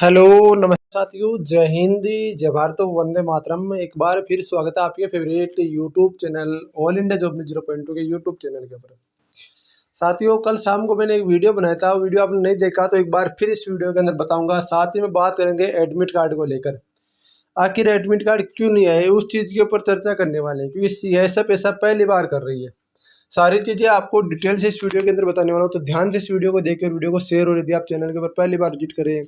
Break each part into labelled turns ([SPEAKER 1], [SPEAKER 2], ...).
[SPEAKER 1] Hello, नमस्कार साथियों। जय हिंद, जय भारत, वंदे मातरम। एक बार फिर स्वागत है आपके favourite YouTube channel all India job news 0.2 के यूट्यूब चैनल के ऊपर। साथियों, कल शाम को मैंने एक वीडियो बनाया था, वो वीडियो आपने नहीं देखा तो एक बार फिर इस वीडियो के अंदर बताऊंगा। साथ ही में बात करेंगे एडमिट कार्ड को लेकर। आखिर एडमिट कार्ड क्यों नहीं आए, उस चीज़ के ऊपर चर्चा करने वाले हैं, क्योंकि यह सब ऐसा पहली बार कर रही है। सारी चीज़ें आपको डिटेल से इस वीडियो के अंदर बताने वाला हूँ, तो ध्यान से इस वीडियो को देखकर वीडियो को शेयर, और यदि आप चैनल के ऊपर पहली बार विजिट करें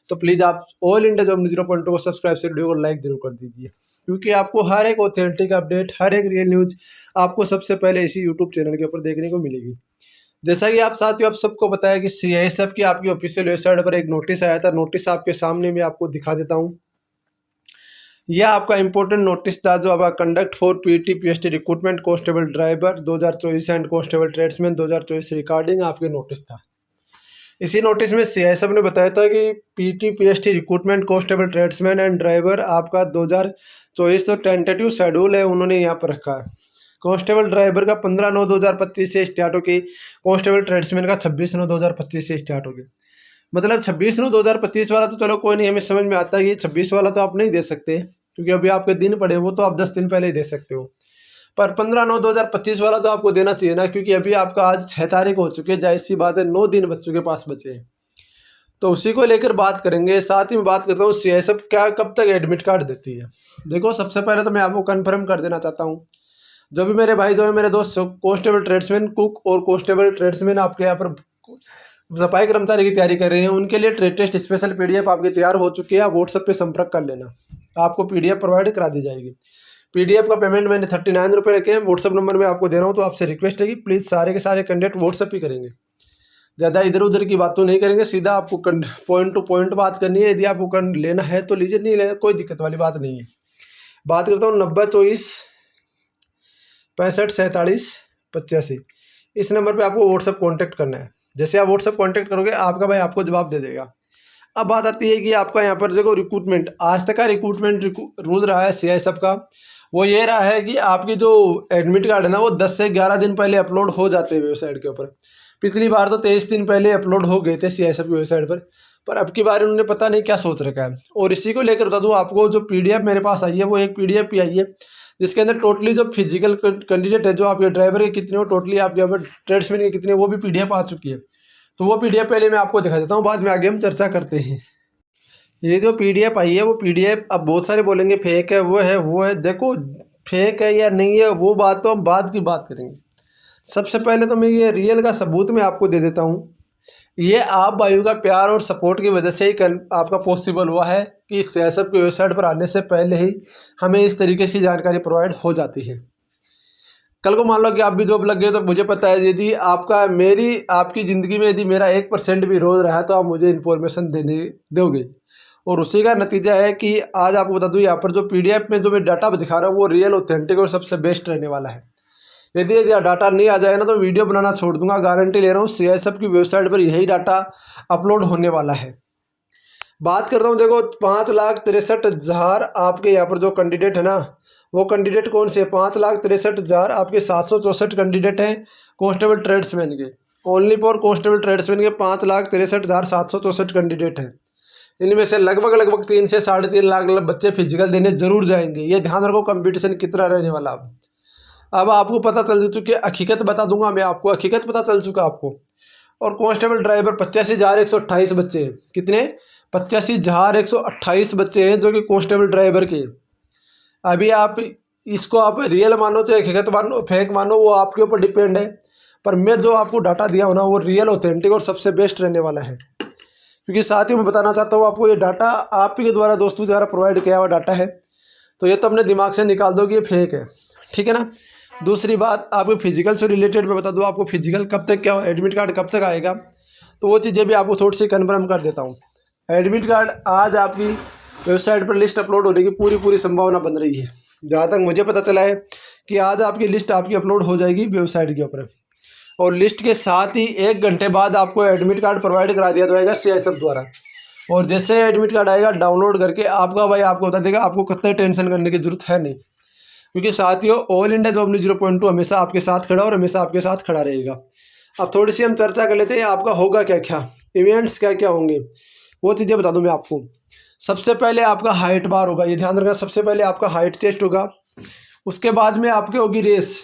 [SPEAKER 1] तो प्लीज़ आप ऑल इंडिया जॉब 0.2 को सब्सक्राइब से वीडियो को लाइक जरूर कर दीजिए, क्योंकि आपको हर एक ऑथेंटिक अपडेट, हर एक रियल न्यूज़ आपको सबसे पहले इसी यूट्यूब चैनल के ऊपर देखने को मिलेगी। जैसा कि आप साथियों आप सबको बताया कि सीआईएसएफ की आपकी ऑफिशियल वेबसाइट पर एक नोटिस आया था। नोटिस आपके सामने मैं आपको दिखा देता हूँ। यह आपका इंपॉर्टेंट नोटिस था, जो आपका conduct for PT PST recruitment constable driver 2024 and constable tradesman 2024 regarding आपके नोटिस था। इसी नोटिस में सीआईएसएफ ने बताया था कि PT PST recruitment constable tradesman and driver आपका 2024 तो टेंटेटिव शेड्यूल है, उन्होंने यहाँ पर रखा है। कांस्टेबल ड्राइवर का 15/9/2025 से स्टार्ट होगी, कांस्टेबल ट्रेड्समैन का 26/9/2025 से स्टार्ट होगी। मतलब 26/9/2025 वाला तो चलो कोई नहीं, हमें समझ में आता है कि 26 वाला तो आप नहीं दे सकते, क्योंकि अभी आपके दिन पड़े, वो तो आप 10 दिन पहले ही दे सकते हो। पर 15/9/2025 वाला तो आपको देना चाहिए ना, क्योंकि अभी आपका आज 6 तारीख हो चुकी है, जाहिर सी बात है 9 दिन बच्चों के पास बचे हैं। तो उसी को लेकर बात करेंगे। साथ ही में बात करता हूँ सीआईएसएफ क्या कब तक एडमिट कार्ड देती है। देखो, सबसे पहले तो मैं आपको कन्फर्म कर देना चाहता हूँ, जो भी मेरे भाई, जो है मेरे दोस्त कांस्टेबल ट्रेड्समैन, कुक और कांस्टेबल ट्रेड्समैन आपके यहाँ पर सफाई कर्मचारी की तैयारी कर रहे हैं, उनके लिए ट्रेड टेस्ट स्पेशल पीडीएफ आपकी तैयार हो चुकी है। आप व्हाट्सएप पे संपर्क कर लेना, आपको पीडीएफ प्रोवाइड करा दी जाएगी। पीडीएफ का पेमेंट मैंने 39 रुपये रखे हैं, व्हाट्सएप नंबर में आपको दे रहा हूँ। तो आपसे रिक्वेस्ट है कि प्लीज़ सारे के सारे कैंडिडेट व्हाट्सएप ही करेंगे, ज़्यादा इधर उधर की बात तो नहीं करेंगे, सीधा आपको पॉइंट टू पॉइंट बात करनी है। यदि आपको लेना है तो लीजिए, नहीं लेना कोई दिक्कत वाली बात नहीं है। बात करता हूँ 9024654785। इस नंबर पे आपको व्हाट्सएप कांटेक्ट करना है। जैसे आप व्हाट्सएप कांटेक्ट करोगे, आपका भाई आपको जवाब दे देगा। अब बात आती है कि आपका यहाँ पर देखो रिक्रूटमेंट, आज तक का रिक्रूटमेंट रूल रहा है सीआईएसएफ का, वो ये रहा है कि आपकी जो एडमिट कार्ड है ना, वो 10 से 11 दिन पहले अपलोड हो जाते हैं वेबसाइट के ऊपर। पिछली बार तो 23 दिन पहले अपलोड हो गए थे सीआईएसएफ की वेबसाइट पर अब की बार उन्होंने पता नहीं क्या सोच रखा है। और इसी को लेकर बता दूँ आपको, जो पीडीएफ मेरे पास आई है वो एक पीडीएफ ही आई है, जिसके अंदर टोटली जो फिजिकल कैंडिडेट है, जो आपके ड्राइवर के कितने हो, टोटली आपके यहाँ पर ट्रेड्समैन के कितने, वो भी पीडीएफ आ चुकी है। तो वो पीडीएफ पहले मैं आपको दिखा देता हूँ, बाद में आगे हम चर्चा करते हैं। ये जो पीडीएफ आई है वो पीडीएफ, अब बहुत सारे बोलेंगे फेक है, वो है। देखो, फेक है या नहीं है वो बात तो हम बाद की बात करेंगे। सबसे पहले तो मैं ये रियल का सबूत मैं आपको दे देता हूँ। ये आप भाइयों का प्यार और सपोर्ट की वजह से ही आपका पॉसिबल हुआ है कि सीआईएसएफ की वेबसाइट पर आने से पहले ही हमें इस तरीके की जानकारी प्रोवाइड हो जाती है। कल को मान लो कि आप भी जॉब लग गए, तो मुझे पता है यदि आपकी ज़िंदगी में यदि मेरा 1% भी रोल रहा है, तो आप मुझे इन्फॉर्मेशन देने दोगे। और उसी का नतीजा है कि आज आपको बता दूं, यहाँ पर जो पीडीएफ में जो मैं डाटा दिखा रहा हूँ वो रियल, ऑथेंटिक और सबसे बेस्ट रहने वाला है। यदि डाटा नहीं आ जाए ना, तो वीडियो बनाना छोड़ दूंगा, गारंटी ले रहा हूँ। सीआईएसएफ की वेबसाइट पर यही डाटा अपलोड होने वाला है। बात करता हूँ, देखो 5,63,000 आपके यहाँ पर जो कैंडिडेट है ना, वो कैंडिडेट कौन से 5,63,000 आपके 764 कैंडिडेट हैं कांस्टेबल ट्रेड्समैन के। ओनली फॉर कांस्टेबल ट्रेड्समैन के 5,63,764 कैंडिडेट हैं। इनमें से लगभग 3 से 3.5 लाख बच्चे फिजिकल देने जरूर जाएंगे। ये ध्यान रखो, कंपटीशन कितना रहने वाला। अब आपको पता चल चुकी है, हकीकत बता दूंगा मैं आपको, हकीकत पता चल चुका आपको। और कांस्टेबल ड्राइवर 85,128 बच्चे हैं। कितने? 85,128 बच्चे हैं जो कि कांस्टेबल ड्राइवर के। अभी आप इसको आप रियल मानो चाहे हकीकत मानो, फेक मानो, वो आपके ऊपर डिपेंड है। पर मैं जो आपको डाटा दिया हूँ ना, वो रियल, ऑथेंटिक और सबसे बेस्ट रहने वाला है। क्योंकि साथ ही मैं बताना चाहता हूँ आपको, ये डाटा आप ही के द्वारा, दोस्तों द्वारा प्रोवाइड किया हुआ डाटा है। तो ये तो अपने दिमाग से निकाल दो कि ये फेक है, ठीक है ना। दूसरी बात, आपको फिजिकल से रिलेटेड मैं बता दूँ, आपको फिजिकल कब तक, क्या एडमिट कार्ड कब तक आएगा, तो वो चीज़ें भी आपको थोड़ी सी कन्फर्म कर देता हूँ। एडमिट कार्ड आज आपकी वेबसाइट पर लिस्ट अपलोड होने की पूरी संभावना बन रही है। जहाँ तक मुझे पता चला है कि आज आपकी लिस्ट आपकी अपलोड हो जाएगी वेबसाइट के ऊपर। और लिस्ट के साथ ही 1 घंटे बाद आपको एडमिट कार्ड प्रोवाइड करा दिया जाएगा सीआईएसएफ द्वारा। और जैसे एडमिट कार्ड आएगा, डाउनलोड करके आपका भाई आपको बता देगा। आपको कतई टेंशन करने की जरूरत है नहीं, क्योंकि साथियों ऑल इंडिया जॉब न्यूज़ 0.2 हमेशा आपके साथ खड़ा और हमेशा आपके साथ खड़ा रहेगा। अब थोड़ी सी हम चर्चा कर लेते हैं, आपका होगा क्या क्या, इवेंट्स क्या क्या होंगे। वो चीज़ें बता दूँ मैं आपको। सबसे पहले आपका हाइट बार होगा, ये ध्यान रखना। सबसे पहले आपका हाइट टेस्ट होगा, उसके बाद में आपके होगी रेस।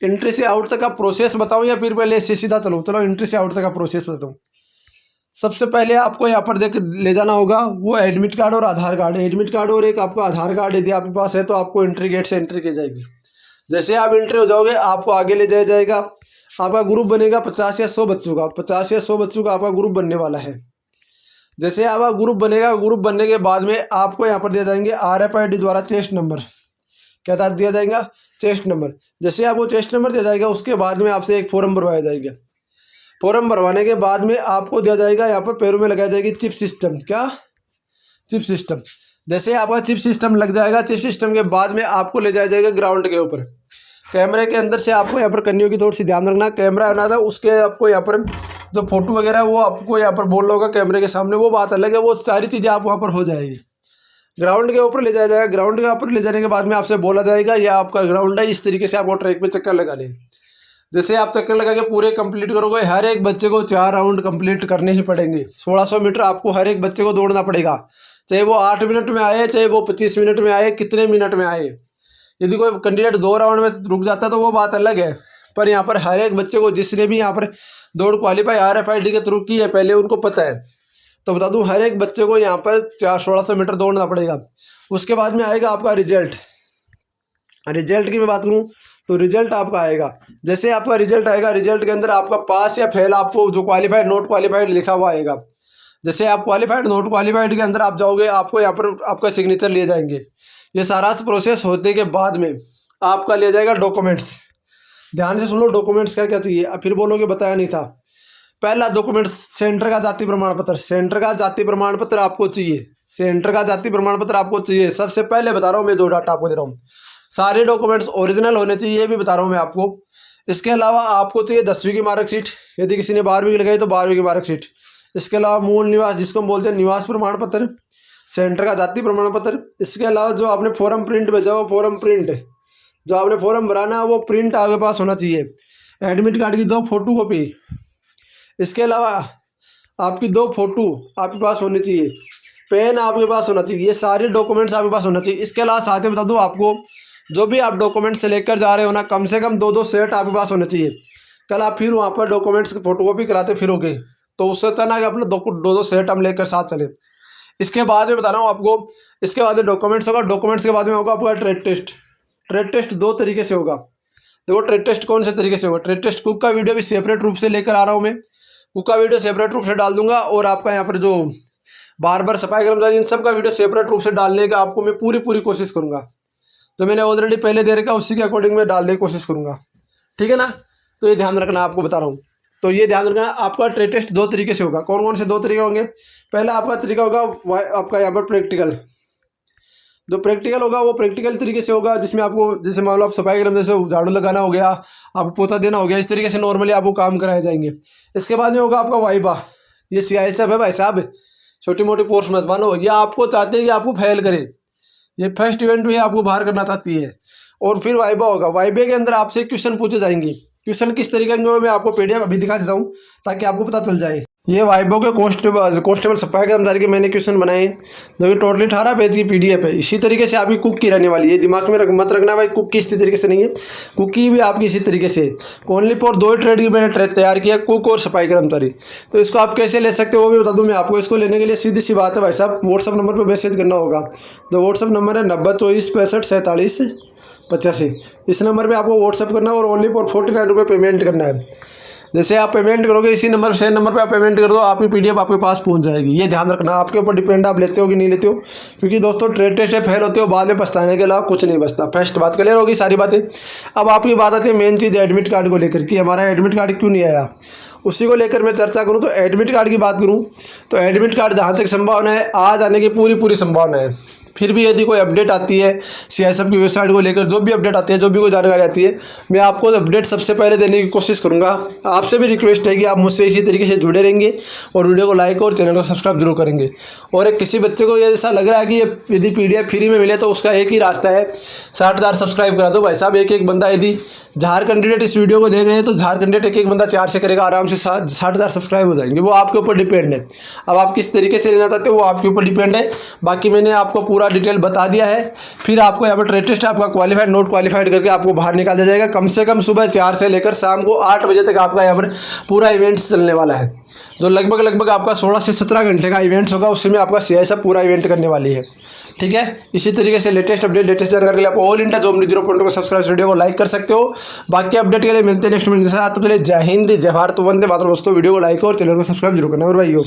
[SPEAKER 1] एंट्री से आउट तक का प्रोसेस बताऊं या फिर पहले इससे सीधा चलो? चलो एंट्री से आउट तक का प्रोसेस बताऊं। सबसे पहले आपको यहाँ पर देख ले जाना होगा वो एडमिट कार्ड और आधार कार्ड। एडमिट कार्ड और एक आपका आधार कार्ड यदि आपके पास है तो आपको एंट्री गेट से एंट्री की जाएगी। जैसे आप एंट्री हो जाओगे आपको आगे ले जाया जाएगा। आपका ग्रुप बनेगा 50 या 100 बच्चों का, 50 या 100 बच्चों का आपका ग्रुप बनने वाला है। जैसे आपका ग्रुप बनेगा, ग्रुप बनने के बाद में आपको यहाँ पर दिया जाएंगे RFID द्वारा चेस्ट नंबर। क्या दिया जाएगा? Chest number. जैसे आपको चेस्ट नंबर दिया जाएगा उसके बाद में आपसे एक फॉर्म भरवाया जाएगा। फॉर्म भरवाने के बाद में आपको दिया जाएगा यहाँ पर पैरों में लगाया जाएगी चिप सिस्टम। क्या? Chip system. जैसे आपका चिप सिस्टम लग जाएगा, चिप सिस्टम के बाद में आपको ले जाया जाएगा ग्राउंड के ऊपर। कैमरे के अंदर से आपको यहाँ पर करनी होगी, थोड़ी सी ध्यान रखना। कैमरा आना था उसके आपको यहाँ पर जो फोटो वगैरह वो आपको यहाँ पर बोलना होगा कैमरे के सामने, वो बात अलग है। वो सारी चीज़ें आप वहाँ पर हो जाएगी। ग्राउंड के ऊपर ले जाया जाएगा। ग्राउंड के ऊपर ले जाने के बाद में आपसे बोला जाएगा यह आपका ग्राउंड है, इस तरीके से आपको ट्रैक पे चक्कर लगाने। जैसे आप चक्कर लगा के पूरे कंप्लीट करोगे, हर एक बच्चे को 4 राउंड कंप्लीट करने ही पड़ेंगे। 1600 मीटर आपको हर एक बच्चे को दौड़ना पड़ेगा, चाहे वो 8 मिनट में आए, चाहे वो 25 मिनट में आए, कितने मिनट में आए। यदि कोई कैंडिडेट 2 राउंड में रुक जाता है तो वो बात अलग है, पर यहाँ पर हर एक बच्चे को जिसने भी यहाँ पर दौड़ क्वालिफाई RFID के थ्रू की है पहले उनको पता है। तो बता दूं हर एक बच्चे को यहाँ पर 1600 मीटर दौड़ना पड़ेगा। उसके बाद में आएगा आपका रिजल्ट। रिजल्ट की मैं बात करूँ तो रिजल्ट आपका आएगा। जैसे आपका रिजल्ट आएगा, रिजल्ट के अंदर आपका पास या फेल आपको जो क्वालिफाइड नॉट क्वालिफाइड लिखा हुआ आएगा। जैसे आप क्वालिफाइड नॉट क्वालिफाइड के अंदर आप जाओगे, आपको यहाँ पर आपका सिग्नेचर लिए जाएंगे। ये सारा प्रोसेस होने के बाद में आपका लिया जाएगा डॉक्यूमेंट्स। ध्यान से सुन लो डॉक्यूमेंट्स क्या क्या चाहिए, अब फिर बोलोगे बताया नहीं था। पहला डॉक्यूमेंट्स सेंटर का जाति प्रमाण पत्र। सेंटर का जाति प्रमाण पत्र आपको चाहिए। सेंटर का जाति प्रमाण पत्र आपको चाहिए। सबसे पहले बता रहा हूँ मैं, 2 डाटा आपको दे रहा हूँ। सारे डॉक्यूमेंट्स ओरिजिनल होने चाहिए, ये भी बता रहा हूँ मैं आपको। इसके अलावा आपको चाहिए 10वीं की मार्कशीट, यदि किसी ने 12वीं की लगाई तो 12वीं की मार्कशीट। इसके अलावा मूल निवास जिसको हम बोलते हैं निवास प्रमाण पत्र, सेंटर का जाति प्रमाण पत्र। इसके अलावा जो आपने फॉर्म प्रिंट भेजा वो फॉर्म प्रिंट, जो आपने फॉर्म भराना है वो प्रिंट आपके पास होना चाहिए। एडमिट कार्ड की 2 फोटो कॉपी। इसके अलावा आपकी 2 फोटो आपके पास होनी चाहिए। पेन आपके पास होना चाहिए। ये सारे डॉक्यूमेंट्स आपके पास होना चाहिए। इसके अलावा साथ ही बता दूँ आपको, जो भी आप डॉक्यूमेंट्स लेकर जा रहे हो ना, कम से कम 2-2 सेट आपके पास होने चाहिए। कल आप फिर वहाँ पर डॉक्यूमेंट्स की फोटोकॉपी कराते फिरोगे तो उससे अच्छा ना कि अपने 2-2 सेट हम लेकर साथ चले। इसके बाद में बता रहा हूँ आपको, इसके बाद में डॉक्यूमेंट्स होगा। डॉक्यूमेंट्स के बाद में होगा आपका ट्रेड टेस्ट। ट्रेड टेस्ट 2 तरीके से होगा। देखो ट्रेड टेस्ट कौन से तरीके से होगा। ट्रेड टेस्ट कुक का वीडियो भी सेपरेट रूप से लेकर आ रहा हूँ मैं, कुक का वीडियो सेपरेट रूप से डाल दूंगा। और आपका यहाँ पर जो बार सफाई कर्मचारी इन सब का वीडियो सेपरेट रूप से डालने का आपको मैं पूरी कोशिश करूँगा। तो मैंने ऑलरेडी पहले दे रखा उसी के अकॉर्डिंग मैं डालने की कोशिश करूँगा, ठीक है ना। तो ये ध्यान रखना, आपको बता रहा हूँ। तो ये ध्यान रखना, आपका ट्रेड टेस्ट 2 तरीके से होगा। कौन कौन से 2 तरीके होंगे? पहला आपका तरीका होगा आपका यहाँ पर प्रैक्टिकल। जो प्रैक्टिकल होगा वो प्रैक्टिकल तरीके से होगा, जिसमें आपको जैसे मान लो आप सफाई कर्मचारी जैसे झाड़ू लगाना हो गया, आपको पोता देना हो गया, इस तरीके से नॉर्मली आपको काम कराए जाएंगे। इसके बाद में होगा आपका वाइबा। ये CI सब है भाई साहब, छोटी मोटी पोस्ट मत मानो। ये आपको चाहते हैं कि आपको फेल करें, ये फर्स्ट इवेंट में आपको बाहर करना चाहती है। और फिर वाइबा होगा। वाइबे के अंदर आपसे क्वेश्चन पूछे जाएंगे। क्वेश्चन किस तरीके के मैं आपको PDF अभी दिखा देता हूँ ताकि आपको पता चल जाए। ये वाइबो के कांस्टेबल सफाई कर्मचारी के मैंने क्वेश्चन बनाए, जो कि टोटली 18 पेज की PDF है। इसी तरीके से आपकी कुक की रहने वाली है। दिमाग में मत रखना भाई कुक की इसी तरीके से नहीं है, कुक की भी आपकी इसी तरीके से। ओनली फॉर 2 ट्रेड की मैंने ट्रेड तैयार किया, कुक और सफाई कर्मचारी। तो इसको आप कैसे ले सकते हो वो भी बता दूँ मैं आपको। इसको लेने के लिए सीधी सी बात है भाई साहब, व्हाट्सअप नंबर पर मैसेज करना होगा। जो व्हाट्सअप नंबर है 90 24 65 47 85, इस नंबर पे आपको व्हाट्सअप करना है और ओनली फॉर 49 रुपये पेमेंट करना है। जैसे आप पेमेंट करोगे इसी नंबर सेम नंबर पे आप पेमेंट कर दो, आपकी PDF आपके पास पहुंच जाएगी। ये ध्यान रखना, आपके ऊपर डिपेंड आप लेते हो कि नहीं लेते हो। क्योंकि दोस्तों ट्रेड टेस्ट से फेल होते हो, बाद में पछताने के अलावा कुछ नहीं बचता। फर्स्ट बात क्लियर होगी सारी बातें। अब आपकी बात आती है मेन चीज़ एडमिट कार्ड को लेकर कि हमारा एडमिट कार्ड क्यों नहीं आया, उसी को लेकर मैं चर्चा करूँ। तो एडमिट कार्ड की बात करूँ तो एडमिट कार्ड जहाँ तक संभावना है आज आने की पूरी संभावना है। फिर भी यदि कोई अपडेट आती है CI सब की वेबसाइट को लेकर, जो भी अपडेट आती है, जो भी कोई जानकारी आती है, मैं आपको अपडेट सबसे पहले देने की कोशिश करूंगा। आपसे भी रिक्वेस्ट है कि आप मुझसे इसी तरीके से जुड़े रहेंगे और वीडियो को लाइक और चैनल को सब्सक्राइब जरूर करेंगे। और एक किसी बच्चे को ये ऐसा लग रहा है कि ये यदि PDF फ्री में मिले तो उसका एक ही रास्ता है, 60,000 सब्सक्राइब करा दो भाई साहब। एक बंदा यदि झारखंड कैंडिडेट इस वीडियो को देख रहे हैं तो झारखंड कैंडिडेट एक बंदा 4 से करेगा आराम से 60,000 सब्सक्राइब हो जाएंगे। वो आपके ऊपर डिपेंड है। अब आप किस तरीके से लेना चाहते हो वो आपके ऊपर डिपेंड है। बाकी मैंने आपको पूरा डिटेल बता दिया है। फिर आपको यहाँ पर ट्रेड टेस्ट आपका क्वालिफाइड नोट क्वालिफाइड करके आपको बाहर निकाल दिया जाएगा। कम से कम सुबह 4 से लेकर शाम को 8 बजे तक आपका यहाँ पर पूरा इवेंट्स चलने वाला है, जो लगभग आपका 16 से 17 घंटे का इवेंट्स होगा। उसमें आपका CISF पूरा इवेंट करने वाली है। ठीक है, इसी तरीके से लेटेस्ट अपडेट लेटेस्ट जानकारी के लिए आप ऑल इंडिया जॉब न्यूज़ 0.2 को सब्सक्राइब, वीडियो को लाइक कर सकते हो। बाकी अपडेट के लिए मिलते हैं नेक्स्ट वीडियो के साथ। तो पहले जय हिंद, जय भारत, वंदे मातरम दोस्तों। वीडियो को लाइक और चैनल को सब्सक्राइब जरूर करना मेरे भाइयों।